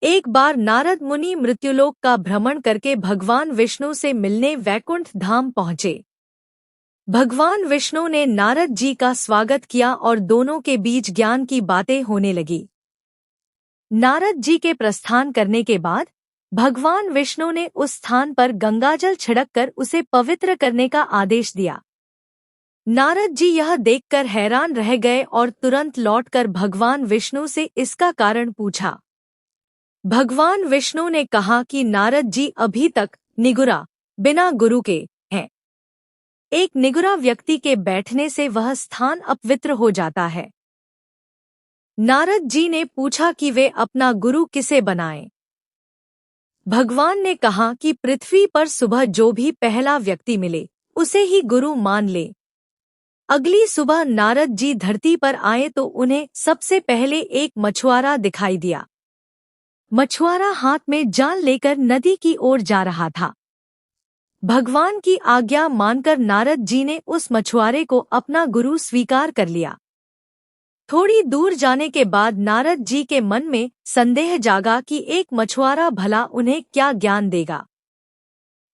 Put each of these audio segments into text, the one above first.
एक बार नारद मुनि मृत्युलोक का भ्रमण करके भगवान विष्णु से मिलने वैकुंठ धाम पहुँचे। भगवान विष्णु ने नारद जी का स्वागत किया और दोनों के बीच ज्ञान की बातें होने लगी। नारद जी के प्रस्थान करने के बाद भगवान विष्णु ने उस स्थान पर गंगाजल छिड़ककर उसे पवित्र करने का आदेश दिया। नारद जी यह देखकर हैरान रह गए और तुरंत लौटकर भगवान विष्णु से इसका कारण पूछा। भगवान विष्णु ने कहा कि नारद जी अभी तक निगुरा, बिना गुरु के हैं। एक निगुरा व्यक्ति के बैठने से वह स्थान अपवित्र हो जाता है। नारद जी ने पूछा कि वे अपना गुरु किसे बनाएं। भगवान ने कहा कि पृथ्वी पर सुबह जो भी पहला व्यक्ति मिले उसे ही गुरु मान ले। अगली सुबह नारद जी धरती पर आए तो उन्हें सबसे पहले एक मछुआरा दिखाई दिया। मछुआरा हाथ में जाल लेकर नदी की ओर जा रहा था। भगवान की आज्ञा मानकर नारद जी ने उस मछुआरे को अपना गुरु स्वीकार कर लिया। थोड़ी दूर जाने के बाद नारद जी के मन में संदेह जागा कि एक मछुआरा भला उन्हें क्या ज्ञान देगा।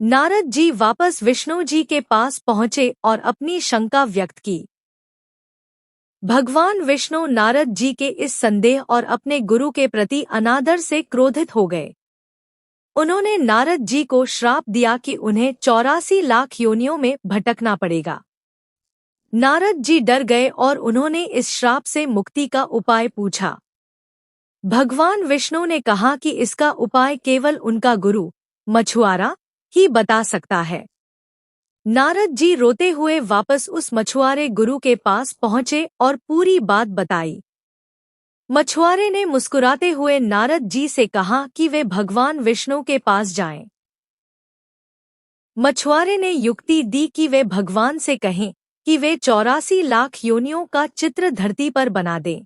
नारद जी वापस विष्णु जी के पास पहुंचे और अपनी शंका व्यक्त की। भगवान विष्णु नारद जी के इस संदेह और अपने गुरु के प्रति अनादर से क्रोधित हो गए। उन्होंने नारद जी को श्राप दिया कि उन्हें 84 लाख योनियों में भटकना पड़ेगा। नारद जी डर गए और उन्होंने इस श्राप से मुक्ति का उपाय पूछा। भगवान विष्णु ने कहा कि इसका उपाय केवल उनका गुरु मछुआरा ही बता सकता है। नारद जी रोते हुए वापस उस मछुआरे गुरु के पास पहुंचे और पूरी बात बताई। मछुआरे ने मुस्कुराते हुए नारद जी से कहा कि वे भगवान विष्णु के पास जाएं। मछुआरे ने युक्ति दी कि वे भगवान से कहें कि वे 84 लाख योनियों का चित्र धरती पर बना दें।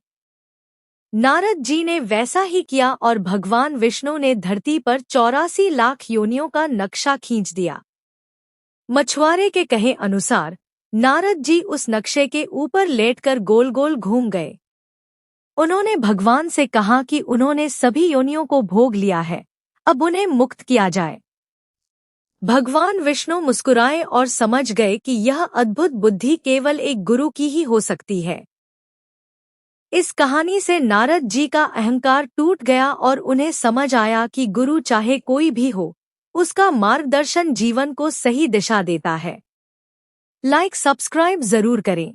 नारद जी ने वैसा ही किया और भगवान विष्णु ने धरती पर 84 लाख योनियों का नक्शा खींच दिया। मछुआरे के कहे अनुसार नारद जी उस नक्शे के ऊपर लेटकर गोल गोल घूम गए। उन्होंने भगवान से कहा कि उन्होंने सभी योनियों को भोग लिया है, अब उन्हें मुक्त किया जाए। भगवान विष्णु मुस्कुराए और समझ गए कि यह अद्भुत बुद्धि केवल एक गुरु की ही हो सकती है। इस कहानी से नारद जी का अहंकार टूट गया और उन्हें समझ आया कि गुरु चाहे कोई भी हो, उसका मार्गदर्शन जीवन को सही दिशा देता है। लाइक सब्सक्राइब जरूर करें।